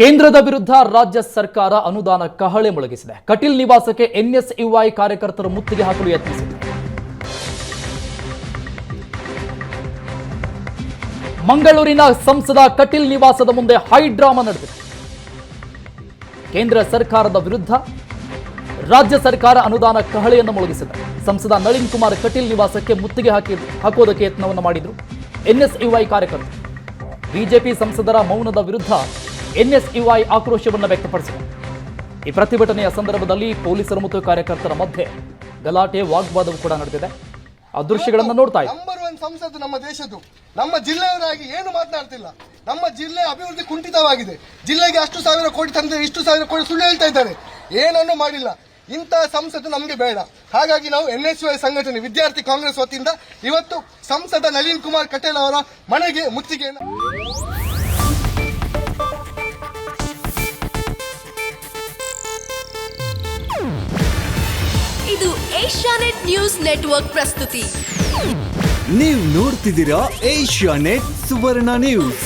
ಕೇಂದ್ರದ ವಿರುದ್ಧ ರಾಜ್ಯ ಸರ್ಕಾರ ಅನುದಾನ ಕಹಳೆ ಮೊಳಗಿಸಿದೆ. ಕಟೀಲ್ ನಿವಾಸಕ್ಕೆ ಎನ್ಎಸ್ಯುಐ ಕಾರ್ಯಕರ್ತರು ಮುತ್ತಿಗೆ ಹಾಕಲು ಯತ್ನಿಸಿದರು. ಮಂಗಳೂರಿನ ಸಂಸದ ಕಟೀಲ್ ನಿವಾಸದ ಮುಂದೆ ಹೈಡ್ರಾಮಾ ನಡೆದಿದೆ. ಕೇಂದ್ರ ಸರ್ಕಾರದ ವಿರುದ್ಧ ರಾಜ್ಯ ಸರ್ಕಾರ ಅನುದಾನ ಕಹಳೆಯನ್ನು ಮೊಳಗಿಸಿದೆ. ಸಂಸದ ನಳಿನ್ ಕುಮಾರ್ ಕಟೀಲ್ ನಿವಾಸಕ್ಕೆ ಮುತ್ತಿಗೆ ಹಾಕೋದಕ್ಕೆ ಯತ್ನವನ್ನು ಮಾಡಿದರು ಎನ್ಎಸ್ಯುಐ ಕಾರ್ಯಕರ್ತರು. ಬಿಜೆಪಿ ಸಂಸದರ ಮೌನದ ವಿರುದ್ಧ ಎನ್ಎಸ್ಯುಐ ಆಕ್ರೋಶವನ್ನು ವ್ಯಕ್ತಪಡಿಸಿದೆ. ಈ ಪ್ರತಿಭಟನೆಯ ಸಂದರ್ಭದಲ್ಲಿ ಪೊಲೀಸರು ಮತ್ತು ಕಾರ್ಯಕರ್ತರ ಮಧ್ಯೆ ಗಲಾಟೆ ವಾಗ್ವಾದವು ಕೂಡ ನಡೆದಿದೆ. ಆ ದೃಶ್ಯಗಳನ್ನು ನೋಡ್ತಾ ಇದ್ದೀವಿ. ನಂಬರ್ 1 ಸಂಸತ್ತು ನಮ್ಮ ದೇಶದ್ದು. ನಮ್ಮ ಜಿಲ್ಲೆಯವರಾಗಿ ಏನು ಮಾತನಾಡ್ತಿಲ್ಲ. ನಮ್ಮ ಜಿಲ್ಲೆ ಅಭಿವೃದ್ಧಿ ಕುಂಠಿತವಾಗಿದೆ. ಜಿಲ್ಲೆಗೆ ಅಷ್ಟು ಸಾವಿರ ಕೋಟಿ ತಂದ್ರೆ ಇಷ್ಟು ಸಾವಿರ ಕೋಟಿ ಸುಳ್ಳು ಹೇಳ್ತಾ ಇದ್ದಾರೆ. ಏನನ್ನೂ ಮಾಡಿಲ್ಲ. ಇಂತಹ ಸಂಸತ್ತು ನಮಗೆ ಬೇಡ. ಹಾಗಾಗಿ ನಾವು ಎನ್ಎಸ್ಯುಐ ಸಂಘಟನೆ ವಿದ್ಯಾರ್ಥಿ ಕಾಂಗ್ರೆಸ್ ವತಿಯಿಂದ ಇವತ್ತು ಸಂಸದ ನಳಿನ್ ಕುಮಾರ್ ಕಟೀಲ್ ಅವರ ಮನೆಗೆ ಮುತ್ತಿಗೆಯನ್ನು ಇದು ಏಷ್ಯಾನೆಟ್ ನ್ಯೂಸ್ ನೆಟ್ವರ್ಕ್ ಪ್ರಸ್ತುತಿ. ನೀವು ನೋಡ್ತಿದ್ದೀರಾ ಏಷ್ಯಾನೆಟ್ ಸುವರ್ಣ ನ್ಯೂಸ್.